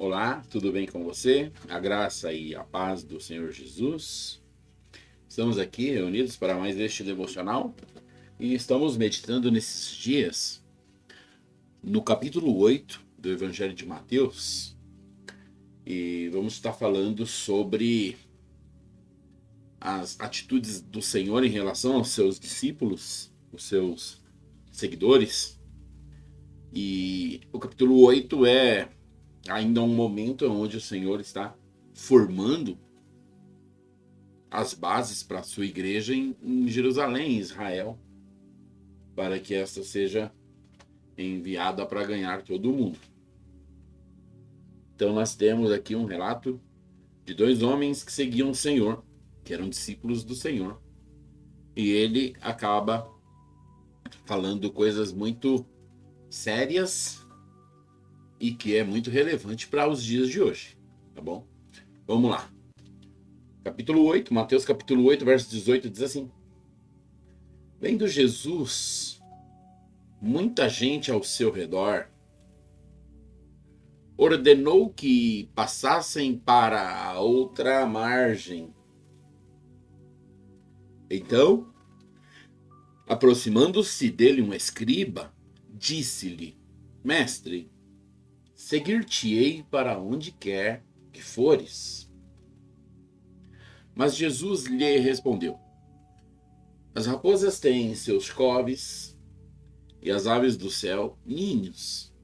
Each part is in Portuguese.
Olá, tudo bem com você? A graça e a paz do Senhor Jesus. Estamos aqui reunidos para mais este devocional e estamos meditando nesses dias no capítulo 8 do Evangelho de Mateus e vamos estar falando sobre as atitudes do Senhor em relação aos seus discípulos, os seus seguidores. E o capítulo 8 é ainda um momento onde o Senhor está formando as bases para a sua igreja em Jerusalém, em Israel, para que esta seja enviada para ganhar todo o mundo. Então nós temos aqui um relato de dois homens que seguiam o Senhor, que eram discípulos do Senhor, e ele acaba falando coisas muito sérias e que é muito relevante para os dias de hoje, tá bom? Vamos lá. Capítulo 8, Mateus capítulo 8, verso 18, diz assim: Vendo Jesus, muita gente ao seu redor, ordenou que passassem para a outra margem. Então, aproximando-se dele um escriba, disse-lhe: Mestre, seguir-te-ei para onde quer que fores. Mas Jesus lhe respondeu: As raposas têm seus coves e as aves do céu ninhos,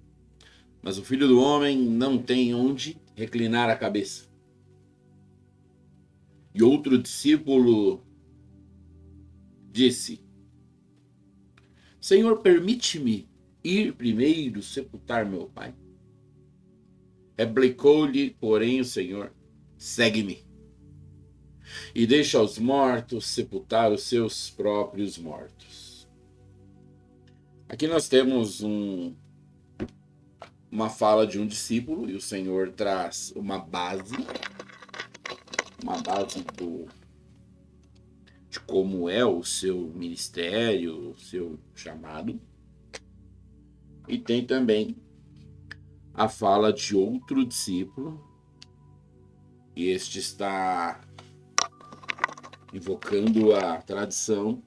mas o Filho do Homem não tem onde reclinar a cabeça. E outro discípulo disse: Senhor, permite-me ir primeiro sepultar meu pai. Replicou-lhe, porém, o Senhor: Segue-me e deixa os mortos sepultar os seus próprios mortos. Aqui nós temos uma fala de um discípulo, e o Senhor traz uma base de como é o seu ministério, o seu chamado. E tem também a fala de outro discípulo, e este está invocando a tradição,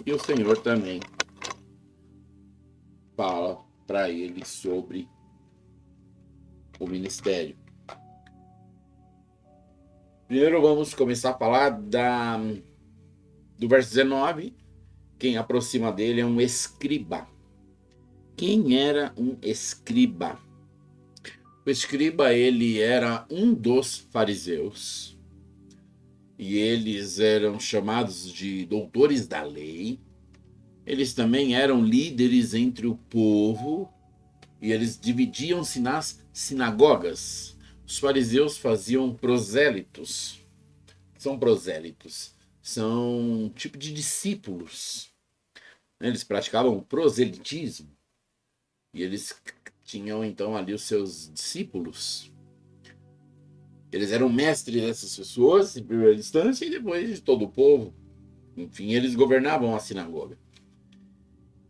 e o Senhor também fala para ele sobre o ministério. Primeiro vamos começar a falar do verso 19. Quem aproxima dele é um escriba. Quem era um escriba? O escriba, ele era um dos fariseus, e eles eram chamados de doutores da lei. Eles também eram líderes entre o povo, e eles dividiam-se nas sinagogas. Os fariseus faziam prosélitos. São prosélitos. São um tipo de discípulos. Eles praticavam proselitismo. E eles tinham então ali os seus discípulos. Eles eram mestres dessas pessoas em primeira instância e depois de todo o povo. Enfim, eles governavam a sinagoga.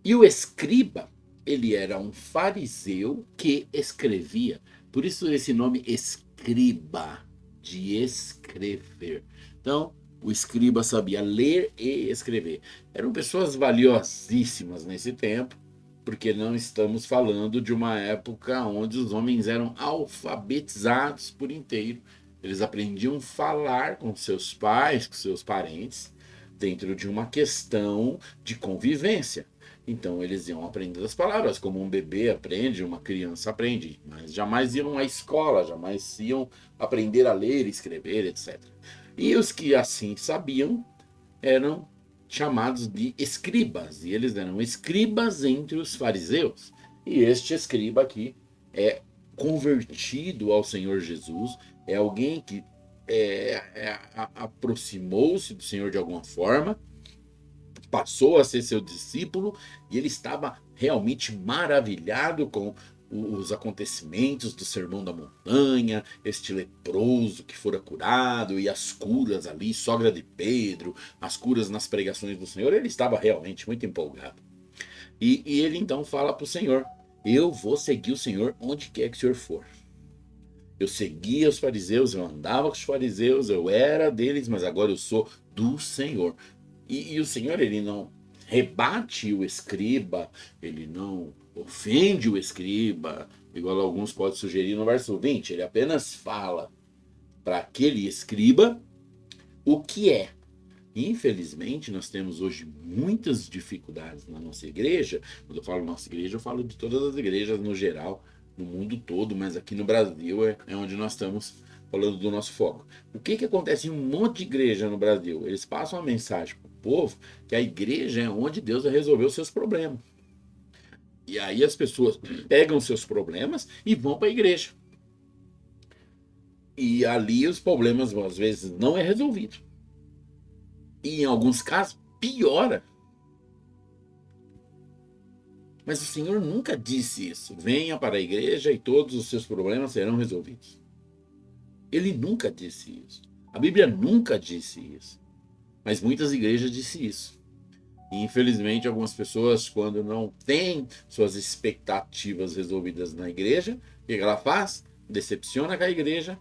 E o escriba, ele era um fariseu que escrevia. Por isso esse nome escriba, de escrever. Então, o escriba sabia ler e escrever. Eram pessoas valiosíssimas nesse tempo, porque não estamos falando de uma época onde os homens eram alfabetizados por inteiro. Eles aprendiam a falar com seus pais, com seus parentes, dentro de uma questão de convivência. Então eles iam aprendendo as palavras, como um bebê aprende, uma criança aprende, mas jamais iam à escola, jamais iam aprender a ler, escrever, etc. E os que assim sabiam eram chamados de escribas, e eles eram escribas entre os fariseus. E este escriba aqui é convertido ao Senhor Jesus, é alguém que aproximou-se do Senhor de alguma forma, passou a ser seu discípulo, e ele estava realmente maravilhado com os acontecimentos do Sermão da Montanha, este leproso que fora curado, e as curas ali, sogra de Pedro, as curas nas pregações do Senhor. Ele estava realmente muito empolgado. E ele então fala para o Senhor: eu vou seguir o Senhor onde quer que o Senhor for. Eu seguia os fariseus, eu andava com os fariseus, eu era deles, mas agora eu sou do Senhor. E o Senhor, ele não rebate o escriba, ele não ofende o escriba, igual alguns podem sugerir no verso 20, ele apenas fala para aquele escriba o que é. Infelizmente, nós temos hoje muitas dificuldades na nossa igreja. Quando eu falo nossa igreja, eu falo de todas as igrejas no geral, no mundo todo, mas aqui no Brasil é onde nós estamos falando do nosso foco. O que acontece em um monte de igreja no Brasil? Eles passam a mensagem para o povo que a igreja é onde Deus vai resolver os seus problemas. E aí as pessoas pegam os seus problemas e vão para a igreja. E ali os problemas, às vezes, não é resolvido. E em alguns casos, piora. Mas o Senhor nunca disse isso. Venha para a igreja e todos os seus problemas serão resolvidos. Ele nunca disse isso. A Bíblia nunca disse isso. Mas muitas igrejas dizem isso. E infelizmente algumas pessoas, quando não têm suas expectativas resolvidas na igreja, o que ela faz? Decepciona com a igreja,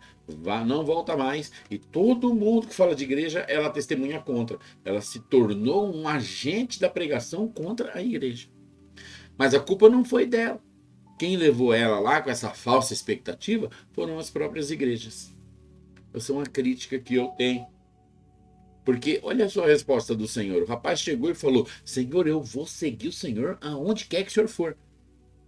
não volta mais, e todo mundo que fala de igreja, ela testemunha contra. Ela se tornou um agente da pregação contra a igreja. Mas a culpa não foi dela. Quem levou ela lá com essa falsa expectativa foram as próprias igrejas. Essa é uma crítica que eu tenho. Porque olha só a resposta do Senhor. O rapaz chegou e falou: Senhor, eu vou seguir o Senhor aonde quer que o Senhor for.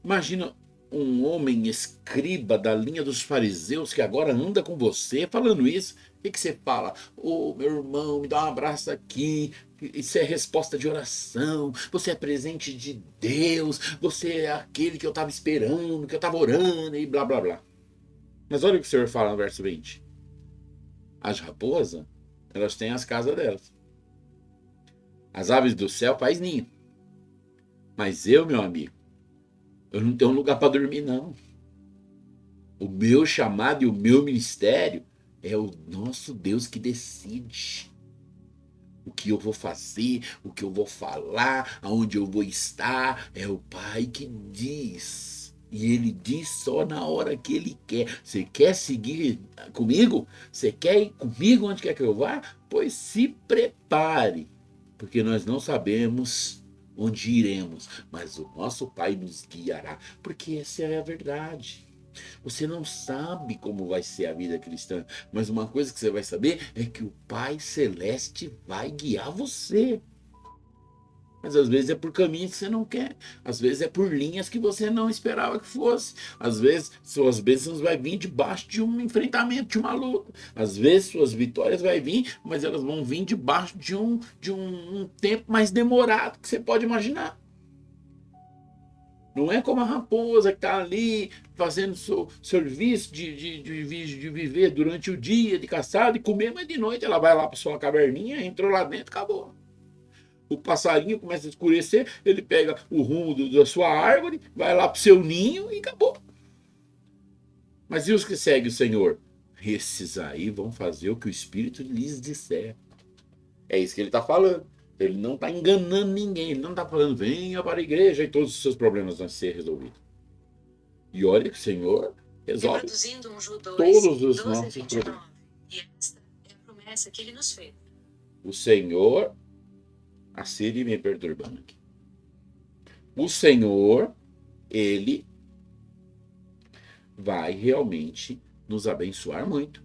Imagina um homem escriba da linha dos fariseus que agora anda com você falando isso. O que você fala? Ô, meu irmão, me dá um abraço aqui. Isso é resposta de oração. Você é presente de Deus. Você é aquele que eu estava esperando, que eu estava orando e blá blá blá. Mas olha o que o Senhor fala no verso 20. As raposas, elas têm as casas delas. As aves do céu fazem ninho. Mas eu, meu amigo, eu não tenho um lugar para dormir, não. O meu chamado e o meu ministério é o nosso Deus que decide o que eu vou fazer, o que eu vou falar, aonde eu vou estar. É o Pai que diz. E Ele diz só na hora que Ele quer. Você quer seguir comigo? Você quer ir comigo onde quer que eu vá? Pois se prepare, porque nós não sabemos onde iremos, mas o nosso Pai nos guiará, porque essa é a verdade. Você não sabe como vai ser a vida cristã, mas uma coisa que você vai saber é que o Pai Celeste vai guiar você. Mas às vezes é por caminhos que você não quer, às vezes é por linhas que você não esperava que fosse, às vezes suas bênçãos vão vir debaixo de um enfrentamento, de uma luta, às vezes suas vitórias vão vir, mas elas vão vir debaixo de um tempo mais demorado que você pode imaginar. Não é como a raposa que está ali fazendo seu serviço de viver durante o dia, de caçar, de comer, mas de noite ela vai lá para sua caverninha, entrou lá dentro, acabou. O passarinho começa a escurecer, ele pega o rumo da sua árvore, vai lá para o seu ninho e acabou. Mas e os que seguem o Senhor? Esses aí vão fazer o que o Espírito lhes disser. É isso que ele está falando. Ele não está enganando ninguém. Ele não está falando, venha para a igreja e todos os seus problemas vão ser resolvidos. E olha que o Senhor resolve todos os nossos problemas. E esta é a promessa que ele nos fez. O Senhor, a Siri me perturbando aqui. O Senhor, Ele vai realmente nos abençoar muito.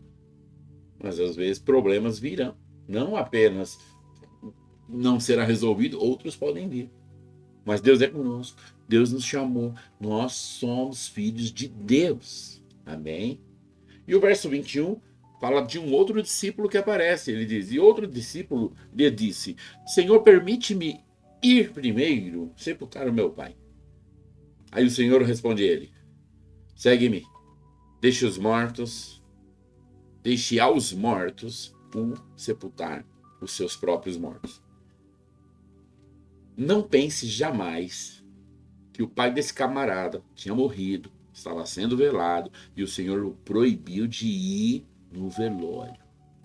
Mas às vezes problemas virão. Não apenas não será resolvido, outros podem vir. Mas Deus é conosco. Deus nos chamou. Nós somos filhos de Deus. Amém? E o verso 21 fala de um outro discípulo que aparece. Ele diz, e outro discípulo lhe disse, Senhor, permite-me ir primeiro sepultar o meu pai. Aí o Senhor responde a ele, segue-me, deixe aos mortos sepultar os seus próprios mortos. Não pense jamais que o pai desse camarada tinha morrido, estava sendo velado e o Senhor o proibiu de ir no velório.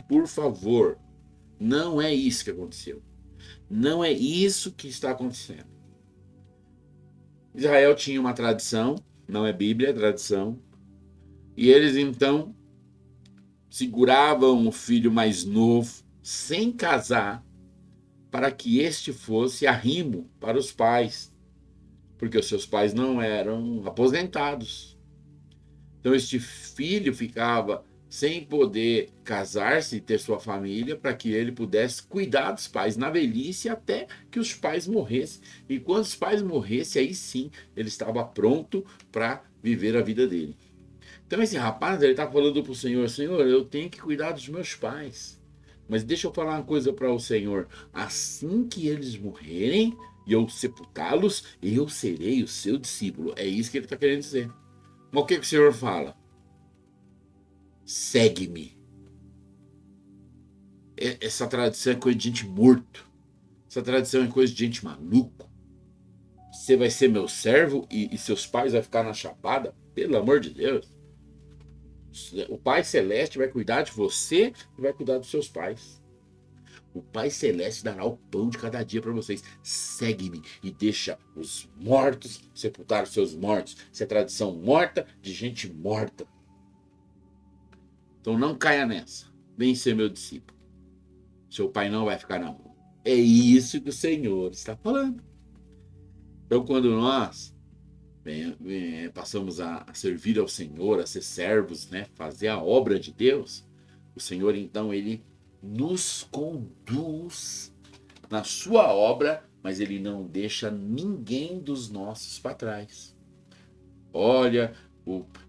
Por favor, não é isso que aconteceu. Não é isso que está acontecendo. Israel tinha uma tradição, não é Bíblia, é tradição, E eles então seguravam o filho mais novo, sem casar, para que este fosse arrimo para os pais, porque os seus pais não eram aposentados. Então este filho ficava sem poder casar-se e ter sua família para que ele pudesse cuidar dos pais na velhice até que os pais morressem. E quando os pais morressem, aí sim ele estava pronto para viver a vida dele. Então esse rapaz, ele está falando para o Senhor, Senhor, eu tenho que cuidar dos meus pais. Mas deixa eu falar uma coisa para o Senhor. Assim que eles morrerem e eu sepultá-los, eu serei o seu discípulo. É isso que ele está querendo dizer. Mas o que o Senhor fala? Segue-me. Essa tradição é coisa de gente morto. Essa tradição é coisa de gente maluco. Você vai ser meu servo e seus pais vão ficar na chapada? Pelo amor de Deus. O Pai Celeste vai cuidar de você e vai cuidar dos seus pais. O Pai Celeste dará o pão de cada dia para vocês. Segue-me e deixa os mortos sepultar os seus mortos. Isso é tradição morta de gente morta. Então não caia nessa. Vem ser meu discípulo. Seu pai não vai ficar na mão. É isso que o Senhor está falando. Então quando nós passamos a servir ao Senhor, a ser servos, né, fazer a obra de Deus, o Senhor então ele nos conduz na sua obra, mas ele não deixa ninguém dos nossos para trás. Olha,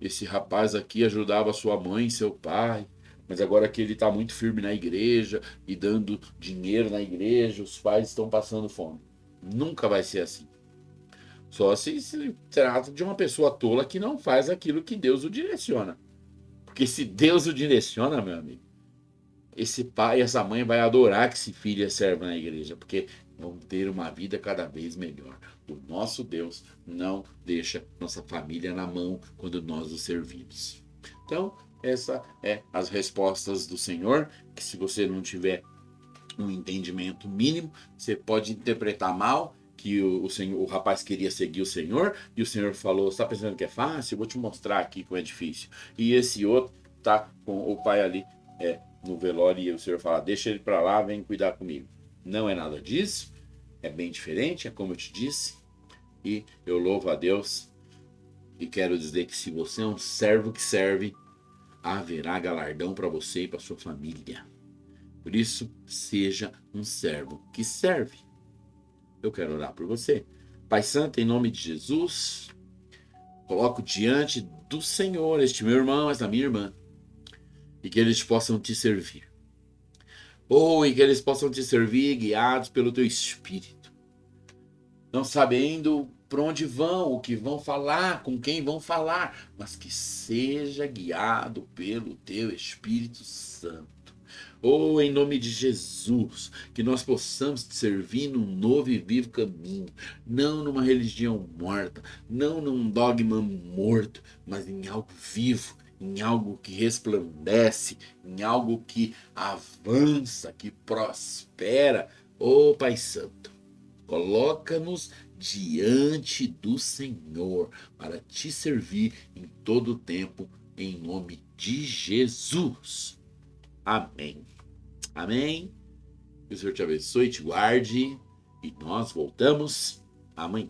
esse rapaz aqui ajudava sua mãe e seu pai, mas agora que ele está muito firme na igreja e dando dinheiro na igreja, os pais estão passando fome. Nunca vai ser assim. Só se trata de uma pessoa tola que não faz aquilo que Deus o direciona. Porque se Deus o direciona, meu amigo, esse pai e essa mãe vai adorar que esse filho serve na igreja, porque vão ter uma vida cada vez melhor. O nosso Deus não deixa nossa família na mão quando nós o servimos. Então, essa é as respostas do Senhor, que se você não tiver um entendimento mínimo, você pode interpretar mal, que o rapaz queria seguir o Senhor, e o Senhor falou, você está pensando que é fácil? Eu vou te mostrar aqui como é difícil. E esse outro tá com o pai ali no velório, e o Senhor fala, deixa ele para lá, vem cuidar comigo. Não é nada disso, é bem diferente, é como eu te disse, e eu louvo a Deus, e quero dizer que se você é um servo que serve, haverá galardão para você e para sua família. Por isso, seja um servo que serve. Eu quero orar por você. Pai Santo, em nome de Jesus, coloco diante do Senhor este meu irmão, esta minha irmã, e que eles possam te servir. E que eles possam te servir guiados pelo teu Espírito, não sabendo para onde vão, o que vão falar, com quem vão falar, mas que seja guiado pelo teu Espírito Santo. Em nome de Jesus, que nós possamos te servir num novo e vivo caminho, não numa religião morta, não num dogma morto, mas em algo vivo, em algo que resplandece, em algo que avança, que prospera. Pai Santo, coloca-nos diante do Senhor para te servir em todo o tempo, em nome de Jesus. Amém. Amém. Que o Senhor te abençoe, te guarde. E nós voltamos amanhã.